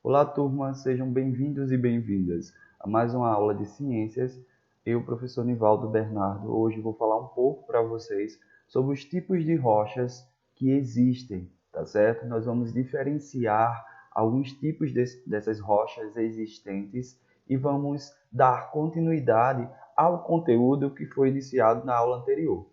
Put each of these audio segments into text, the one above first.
Olá, turma, sejam bem-vindos e bem-vindas a mais uma aula de ciências. Eu, professor Nivaldo Bernardo, hoje vou falar um pouco para vocês sobre os tipos de rochas que existem, tá certo? Nós vamos diferenciar alguns tipos dessas rochas existentes e vamos dar continuidade ao conteúdo que foi iniciado na aula anterior.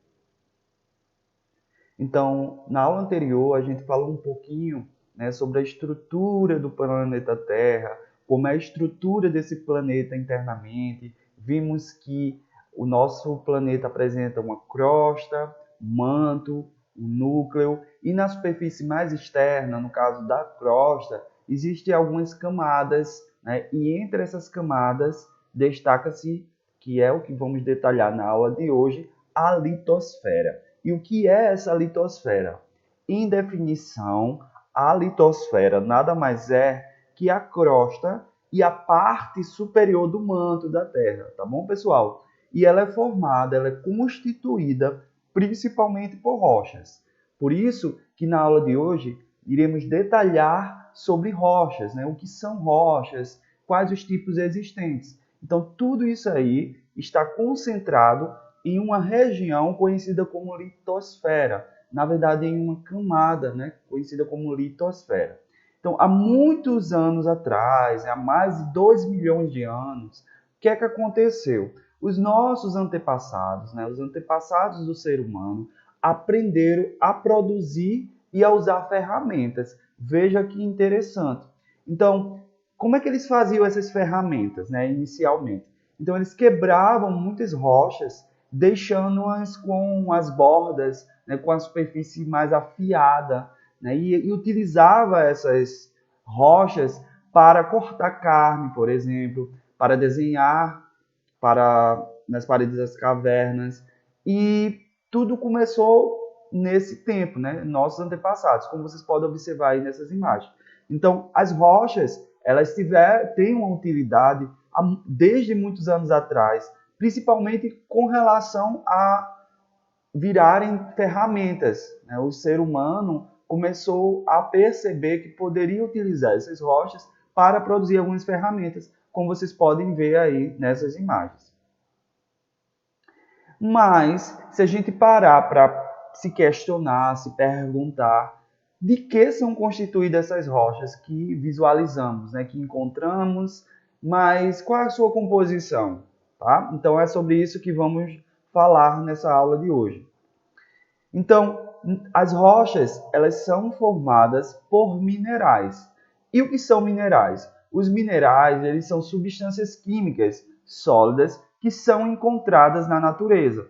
Então, na aula anterior, a gente falou um pouquinho, né, sobre a estrutura do planeta Terra, como é a estrutura desse planeta internamente. Vimos que o nosso planeta apresenta uma crosta, um manto, um núcleo, e na superfície mais externa, no caso da crosta, existem algumas camadas, né, e entre essas camadas destaca-se, que é o que vamos detalhar na aula de hoje, a litosfera. E o que é essa litosfera? Em definição, a litosfera nada mais é que a crosta e a parte superior do manto da Terra, tá bom, pessoal? E ela é formada, ela é constituída principalmente por rochas. Por isso que na aula de hoje iremos detalhar sobre rochas, né? O que são rochas, quais os tipos existentes. Então, tudo isso aí está concentrado em uma região conhecida como litosfera, na verdade em uma camada, né, conhecida como litosfera. Então, há muitos anos atrás, há mais de 2 milhões de anos, o que é que aconteceu? Os nossos antepassados, né, os antepassados do ser humano, aprenderam a produzir e a usar ferramentas. Veja que interessante. Então, como é que eles faziam essas ferramentas, né, inicialmente? Então, eles quebravam muitas rochas deixando-as com as bordas, né, com a superfície mais afiada, né, e utilizava essas rochas para cortar carne, por exemplo, para desenhar nas paredes das cavernas. E tudo começou nesse tempo, né, nossos antepassados, como vocês podem observar aí nessas imagens. Então, as rochas, elas têm uma utilidade desde muitos anos atrás, principalmente com relação a virarem ferramentas, né? O ser humano começou a perceber que poderia utilizar essas rochas para produzir algumas ferramentas, como vocês podem ver aí nessas imagens. Mas, se a gente parar para se questionar, se perguntar de que são constituídas essas rochas que visualizamos, né, que encontramos, mas qual é a sua composição? Tá? Então, é sobre isso que vamos falar nessa aula de hoje. Então, as rochas, elas são formadas por minerais. E o que são minerais? Os minerais, eles são substâncias químicas sólidas que são encontradas na natureza.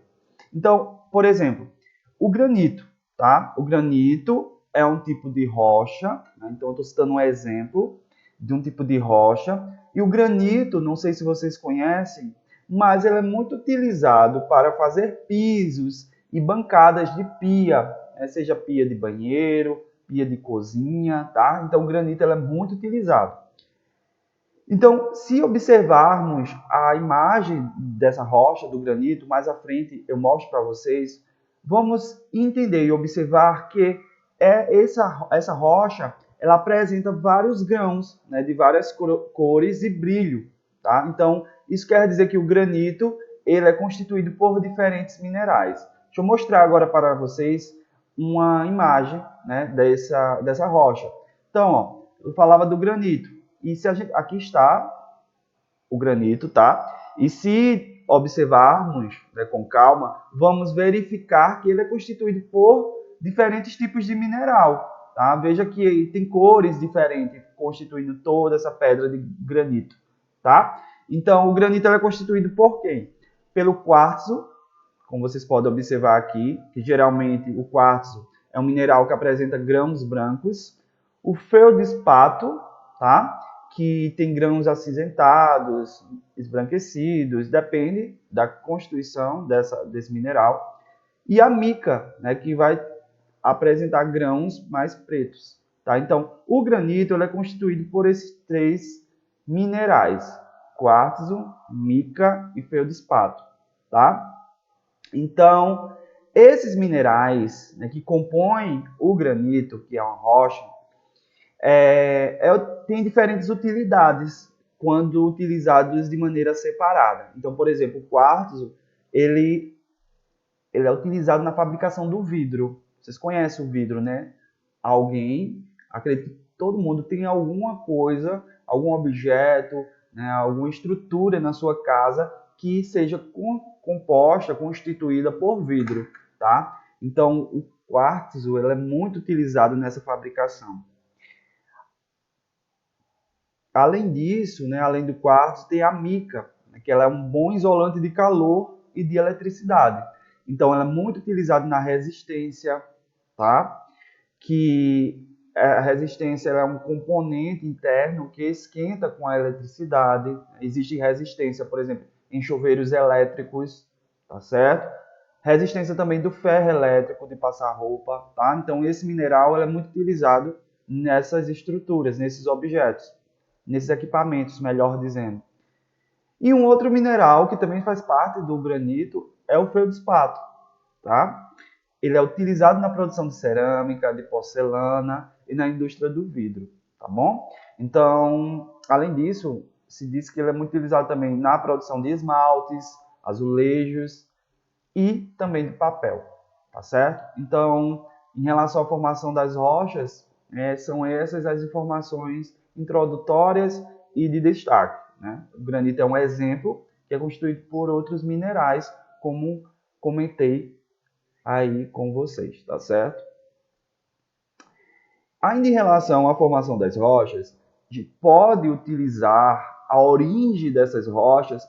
Então, por exemplo, o granito, tá? O granito é um tipo de rocha, né? Então eu estou citando um exemplo de um tipo de rocha. E o granito, não sei se vocês conhecem, mas ele é muito utilizado para fazer pisos e bancadas de pia, né? Seja pia de banheiro, pia de cozinha, tá? Então o granito é muito utilizado. Então, se observarmos a imagem dessa rocha, do granito, mais à frente eu mostro para vocês, vamos entender e observar que essa rocha ela apresenta vários grãos, né, de várias cores e brilho. Tá? Então, isso quer dizer que o granito ele é constituído por diferentes minerais. Deixa eu mostrar agora para vocês uma imagem, né, dessa rocha. Então, ó, eu falava do granito. E se aqui está o granito, tá? E se observarmos, né, com calma, vamos verificar que ele é constituído por diferentes tipos de mineral, tá? Veja que tem cores diferentes constituindo toda essa pedra de granito, tá? Então, o granito é constituído por quem? Pelo quartzo, como vocês podem observar aqui, que geralmente o quartzo é um mineral que apresenta grãos brancos, o feldespato, tá? Que tem grãos acinzentados, esbranquecidos, depende da constituição desse mineral. E a mica, né, que vai apresentar grãos mais pretos. Tá? Então, o granito ele é constituído por esses três minerais: quartzo, mica e feldespato. Tá? Então, esses minerais, né, que compõem o granito, que é uma rocha, tem diferentes utilidades quando utilizados de maneira separada. Então, por exemplo, o quartzo, ele é utilizado na fabricação do vidro. Vocês conhecem o vidro, né? Acredito que todo mundo tem alguma coisa, algum objeto, né, alguma estrutura na sua casa que seja constituída por vidro, tá? Então, o quartzo ele é muito utilizado nessa fabricação. Além disso, né, além do quartzo, tem a mica, que ela é um bom isolante de calor e de eletricidade. Então, ela é muito utilizada na resistência, tá? Que a resistência é um componente interno que esquenta com a eletricidade. Existe resistência, por exemplo, em chuveiros elétricos, tá certo? Resistência também do ferro elétrico de passar roupa, tá? Então, esse mineral é muito utilizado nessas estruturas, nesses objetos, nesses equipamentos, melhor dizendo. E um outro mineral que também faz parte do granito é o feldspato, tá? Ele é utilizado na produção de cerâmica, de porcelana e na indústria do vidro, tá bom? Então, além disso, se diz que ele é muito utilizado também na produção de esmaltes, azulejos e também de papel, tá certo? Então, em relação à formação das rochas, são essas as informações introdutórias e de destaque, né? O granito é um exemplo que é constituído por outros minerais, como comentei aí com vocês, tá certo? Ainda em relação à formação das rochas, a gente pode utilizar a origem dessas rochas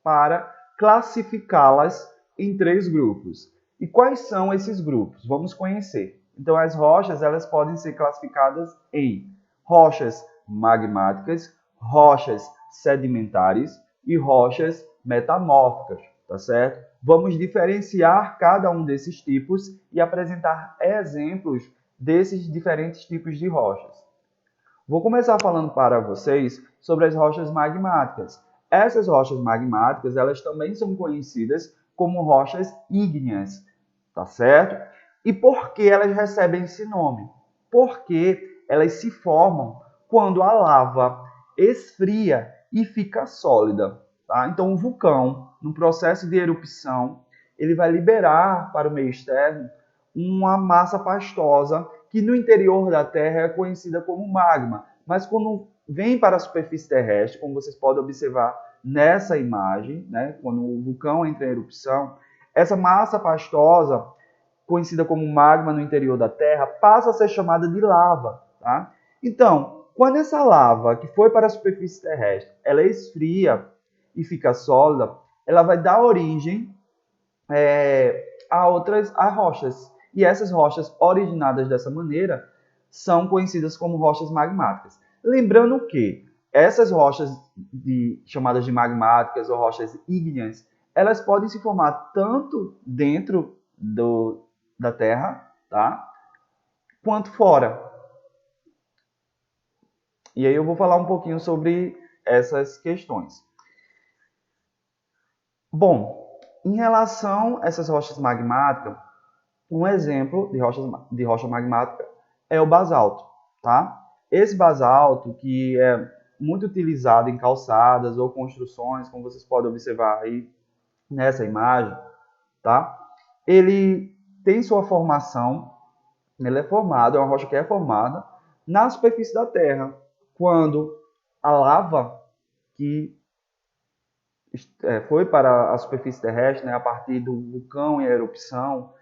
para classificá-las em 3 grupos. E quais são esses grupos? Vamos conhecer. Então, as rochas elas podem ser classificadas em rochas magmáticas, rochas sedimentares e rochas metamórficas, tá certo? Vamos diferenciar cada um desses tipos e apresentar exemplos desses diferentes tipos de rochas. Vou começar falando para vocês sobre as rochas magmáticas. Essas rochas magmáticas, elas também são conhecidas como rochas ígneas, tá certo? E por que elas recebem esse nome? Porque elas se formam quando a lava esfria e fica sólida, tá? Então, o vulcão, no processo de erupção, ele vai liberar para o meio externo uma massa pastosa que no interior da Terra é conhecida como magma, mas quando vem para a superfície terrestre, como vocês podem observar nessa imagem, né, quando o vulcão entra em erupção, essa massa pastosa, conhecida como magma no interior da Terra, passa a ser chamada de lava, tá? Então, quando essa lava que foi para a superfície terrestre, ela esfria e fica sólida, ela vai dar origem a rochas. E essas rochas originadas dessa maneira são conhecidas como rochas magmáticas. Lembrando que essas rochas chamadas de magmáticas ou rochas ígneas, elas podem se formar tanto dentro da Terra, tá? Quanto fora. E aí eu vou falar um pouquinho sobre essas questões. Bom, em relação a essas rochas magmáticas, um exemplo de rocha magmática é o basalto, tá? Esse basalto, que é muito utilizado em calçadas ou construções, como vocês podem observar aí nessa imagem, tá? Ele tem sua formação, ele é formado, é uma rocha que é formada na superfície da Terra, quando a lava que foi para a superfície terrestre, né, a partir do vulcão e a erupção,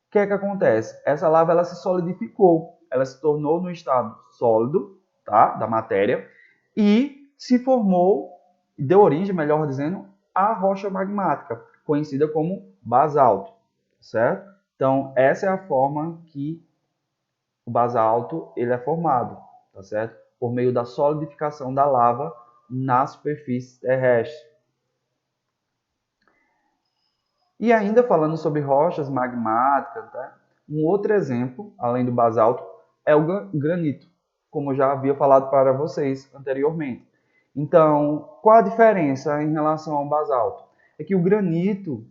o que é que acontece? Essa lava ela se solidificou, ela se tornou no estado sólido, tá, da matéria, e se formou, deu origem, melhor dizendo, à rocha magmática, conhecida como basalto, certo? Então, essa é a forma que o basalto ele é formado, tá certo? Por meio da solidificação da lava na superfície terrestre. E ainda falando sobre rochas magmáticas, tá? Um outro exemplo, além do basalto, é o granito, como eu já havia falado para vocês anteriormente. Então, qual a diferença em relação ao basalto? É que o granito,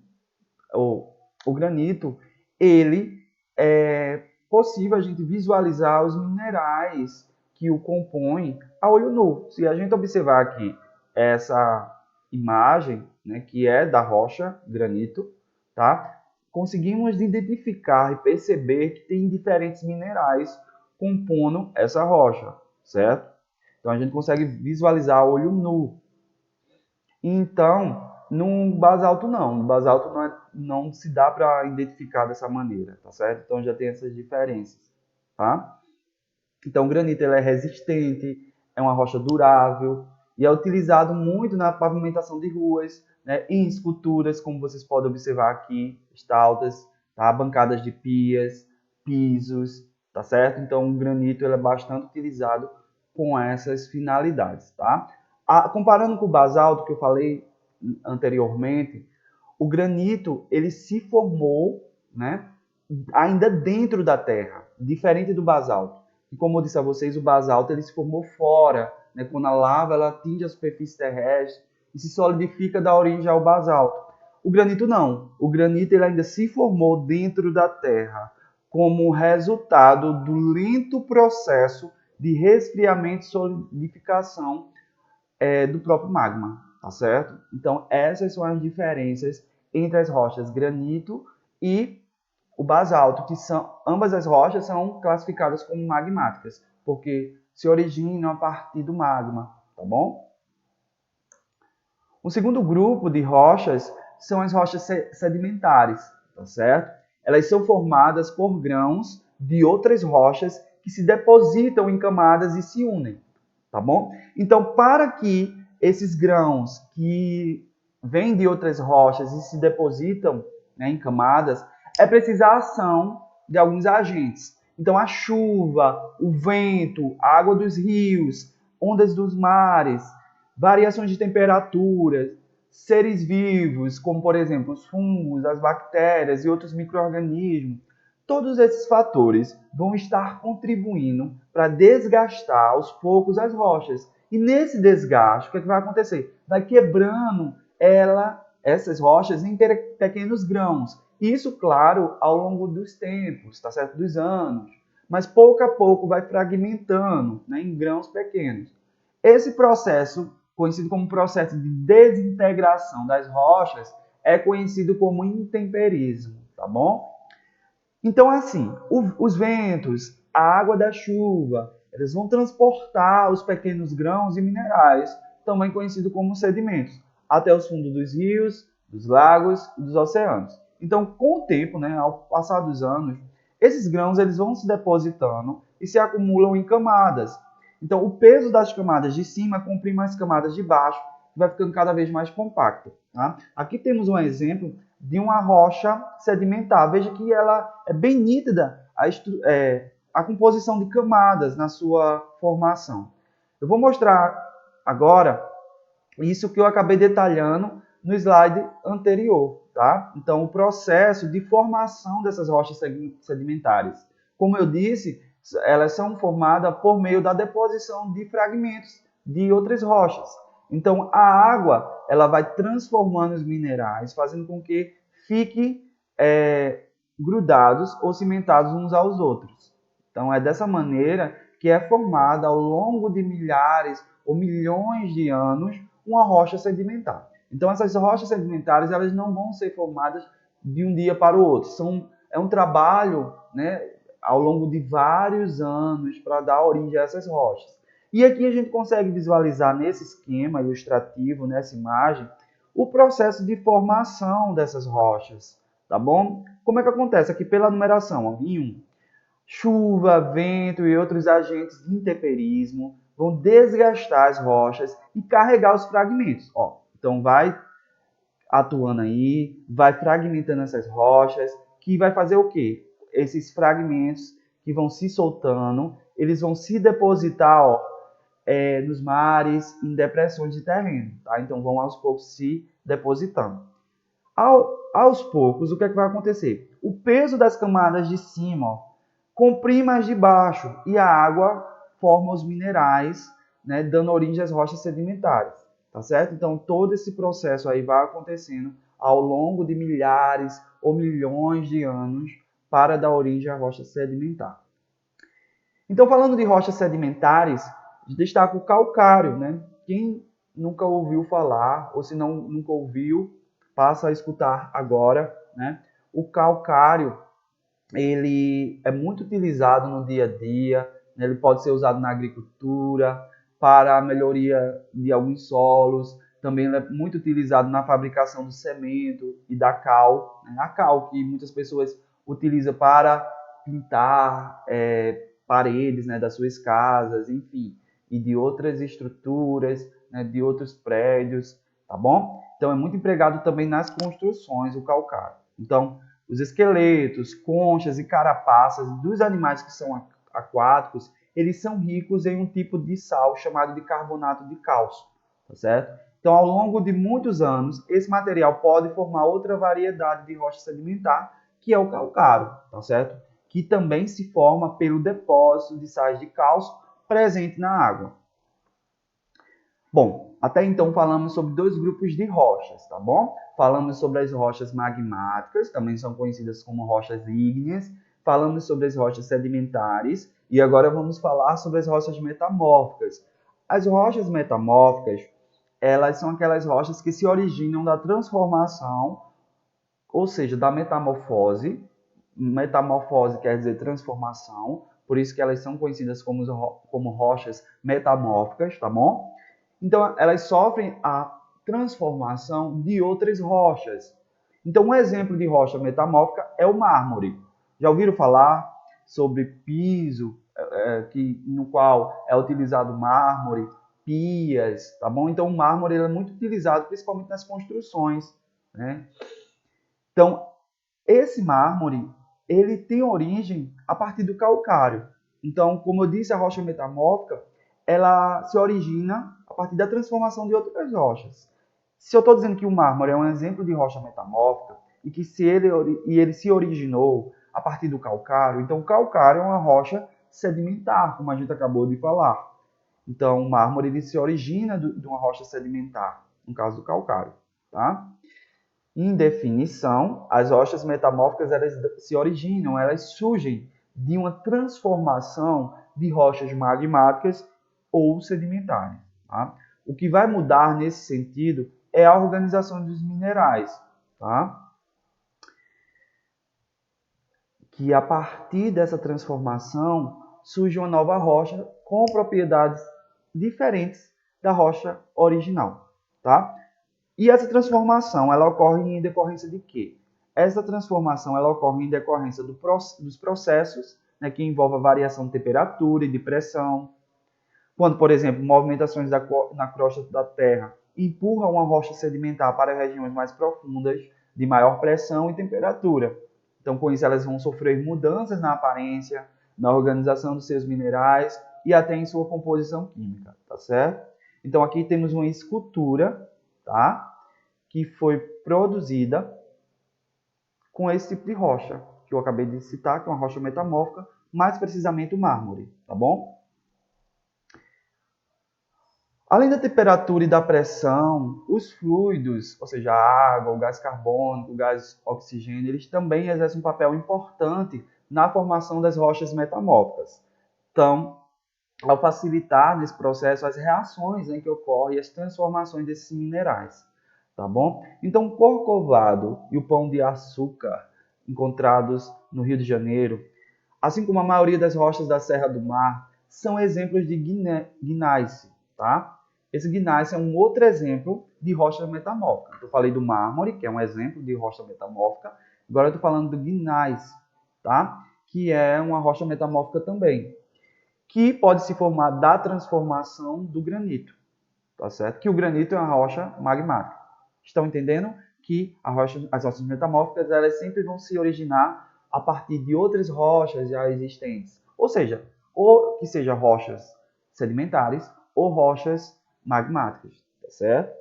ele é possível a gente visualizar os minerais que o compõem a olho nu. Se a gente observar aqui essa imagem, né, que é da rocha granito, tá? Conseguimos identificar e perceber que tem diferentes minerais compondo essa rocha, certo? Então a gente consegue visualizar a olho nu. Então, no basalto não. No basalto não se dá para identificar dessa maneira, tá certo? Então já tem essas diferenças, tá? Então o granito ele é resistente, é uma rocha durável e é utilizado muito na pavimentação de ruas, né? Em esculturas, como vocês podem observar aqui, estaltas, tá? Bancadas de pias, pisos, tá certo? Então o granito ele é bastante utilizado com essas finalidades, tá? Comparando com o basalto que eu falei anteriormente, o granito ele se formou, né, ainda dentro da terra, diferente do basalto. E como eu disse a vocês, o basalto ele se formou fora, né, quando a lava ela atinge a superfície terrestre e se solidifica da origem ao basalto. O granito não. O granito ele ainda se formou dentro da terra como resultado do lento processo de resfriamento e solidificação do próprio magma, tá certo? Então, essas são as diferenças entre as rochas granito e o basalto, que são ambas as rochas são classificadas como magmáticas, porque se originam a partir do magma, tá bom? O segundo grupo de rochas são as rochas sedimentares, tá certo? Elas são formadas por grãos de outras rochas que se depositam em camadas e se unem, tá bom? Então, para que esses grãos que vêm de outras rochas e se depositam, né, em camadas, é preciso a ação de alguns agentes. Então, a chuva, o vento, a água dos rios, ondas dos mares, variações de temperatura, seres vivos, como por exemplo os fungos, as bactérias e outros micro-organismos, todos esses fatores vão estar contribuindo para desgastar aos poucos as rochas. E nesse desgaste, o que vai acontecer? Vai quebrando essas rochas em pequenos grãos. Isso, claro, ao longo dos tempos, tá certo? Dos anos. Mas pouco a pouco vai fragmentando, né, em grãos pequenos. Esse processo, conhecido como processo de desintegração das rochas, é conhecido como intemperismo, tá bom? Então, assim, os ventos, a água da chuva, eles vão transportar os pequenos grãos e minerais, também conhecidos como sedimentos, até os fundos dos rios, dos lagos e dos oceanos. Então, com o tempo, né, ao passar dos anos, esses grãos eles vão se depositando e se acumulam em camadas. Então, o peso das camadas de cima comprime as camadas de baixo, que vai ficando cada vez mais compacto. Tá? Aqui temos um exemplo de uma rocha sedimentar. Veja que ela é bem nítida a composição de camadas na sua formação. Eu vou mostrar agora isso que eu acabei detalhando no slide anterior, tá? Então, o processo de formação dessas rochas sedimentares. Como eu disse, elas são formadas por meio da deposição de fragmentos de outras rochas. Então, a água ela vai transformando os minerais, fazendo com que fiquem grudados ou cimentados uns aos outros. Então, é dessa maneira que é formada ao longo de milhares ou milhões de anos uma rocha sedimentar. Então, essas rochas sedimentares elas não vão ser formadas de um dia para o outro. É um trabalho, né, ao longo de vários anos para dar origem a essas rochas. E aqui a gente consegue visualizar nesse esquema ilustrativo, nessa imagem, o processo de formação dessas rochas, tá bom? Como é que acontece? Aqui pela numeração, ó, em 1. Chuva, vento e outros agentes de intemperismo vão desgastar as rochas e carregar os fragmentos. Ó, então vai atuando aí, vai fragmentando essas rochas, que vai fazer o quê? Esses fragmentos que vão se soltando, eles vão se depositar, ó, nos mares, em depressões de terreno. Tá? Então vão aos poucos se depositando. Aos poucos, o que é que vai acontecer? O peso das camadas de cima, ó, comprime as de baixo e a água forma os minerais, né, dando origem às rochas sedimentares, tá certo? Então todo esse processo aí vai acontecendo ao longo de milhares ou milhões de anos para dar origem à rocha sedimentar. Então, falando de rochas sedimentares, destaco o calcário, né? Quem nunca ouviu falar, ou se não nunca ouviu, passa a escutar agora, né? O calcário, ele é muito utilizado no dia a dia, né? Ele pode ser usado na agricultura, para a melhoria de alguns solos, também ele é muito utilizado na fabricação do cimento e da cal, né? A cal que muitas pessoas utilizam para pintar paredes, né, das suas casas, enfim, e de outras estruturas, né, de outros prédios, tá bom? Então é muito empregado também nas construções o calcário. Então, os esqueletos, conchas e carapaças dos animais que são aquáticos, eles são ricos em um tipo de sal chamado de carbonato de cálcio, tá certo? Então, ao longo de muitos anos, esse material pode formar outra variedade de rocha sedimentar, que é o calcário, tá certo? Que também se forma pelo depósito de sais de cálcio presente na água. Bom, até então falamos sobre dois grupos de rochas, tá bom? Falamos sobre as rochas magmáticas, também são conhecidas como rochas ígneas. Falamos sobre as rochas sedimentares e agora vamos falar sobre as rochas metamórficas. As rochas metamórficas, elas são aquelas rochas que se originam da transformação, ou seja, da metamorfose. Metamorfose quer dizer transformação, por isso que elas são conhecidas como rochas metamórficas, tá bom? Então, elas sofrem a transformação de outras rochas. Então, um exemplo de rocha metamórfica é o mármore. Já ouviram falar sobre piso, no qual é utilizado mármore, pias, tá bom? Então, o mármore é muito utilizado principalmente nas construções, né? Então, esse mármore, ele tem origem a partir do calcário. Então, como eu disse, a rocha metamórfica, ela se origina a partir da transformação de outras rochas. Se eu estou dizendo que o mármore é um exemplo de rocha metamórfica e que ele se originou a partir do calcário, então o calcário é uma rocha sedimentar, como a gente acabou de falar. Então, o mármore ele se origina de uma rocha sedimentar, no caso do calcário, tá? Em definição, as rochas metamórficas elas se originam, elas surgem de uma transformação de rochas magmáticas ou sedimentares. Tá? O que vai mudar nesse sentido é a organização dos minerais, tá? Que a partir dessa transformação surge uma nova rocha com propriedades diferentes da rocha original. Tá? E essa transformação, ela ocorre em decorrência de quê? Essa transformação, ela ocorre em decorrência dos processos, né, que envolvem a variação de temperatura e de pressão. Quando, por exemplo, movimentações na crosta da Terra empurram uma rocha sedimentar para regiões mais profundas, de maior pressão e temperatura. Então, com isso, elas vão sofrer mudanças na aparência, na organização dos seus minerais e até em sua composição química, tá certo? Então, aqui temos uma escultura, tá? Que foi produzida com esse tipo de rocha, que eu acabei de citar, que é uma rocha metamórfica, mais precisamente o mármore, tá bom? Além da temperatura e da pressão, os fluidos, ou seja, a água, o gás carbônico, o gás oxigênio, eles também exercem um papel importante na formação das rochas metamórficas. Então, ao facilitar nesse processo as reações que ocorrem e as transformações desses minerais, tá bom? Então, o corcovado e o pão de açúcar encontrados no Rio de Janeiro, assim como a maioria das rochas da Serra do Mar, são exemplos de gneiss, tá? Esse gneiss é um outro exemplo de rocha metamórfica. Eu falei do mármore, que é um exemplo de rocha metamórfica. Agora eu estou falando do gneiss, tá? Que é uma rocha metamórfica também, que pode se formar da transformação do granito, tá certo? Que o granito é uma rocha magmática. Estão entendendo que as rochas metamórficas elas sempre vão se originar a partir de outras rochas já existentes, ou seja, ou que sejam rochas sedimentares ou rochas magmáticas, tá certo?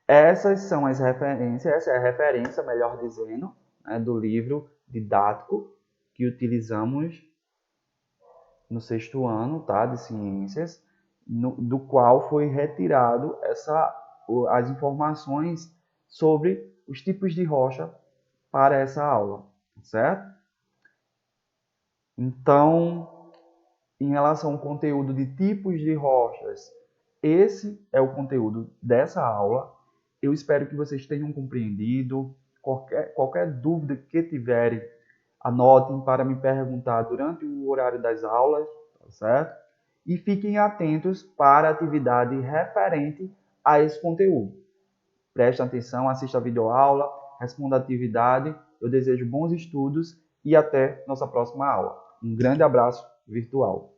Essas são as referências, essa é a referência, melhor dizendo, né, do livro didático que utilizamos no sexto ano, tá, de ciências, do qual foi retirado as informações sobre os tipos de rocha para essa aula, certo? Então, em relação ao conteúdo de tipos de rochas, esse é o conteúdo dessa aula. Eu espero que vocês tenham compreendido. Qualquer dúvida que tiverem, anotem para me perguntar durante o horário das aulas, tá certo? E fiquem atentos para a atividade referente a esse conteúdo. Prestem atenção, assista a videoaula, responda a atividade. Eu desejo bons estudos e até nossa próxima aula. Um grande abraço virtual.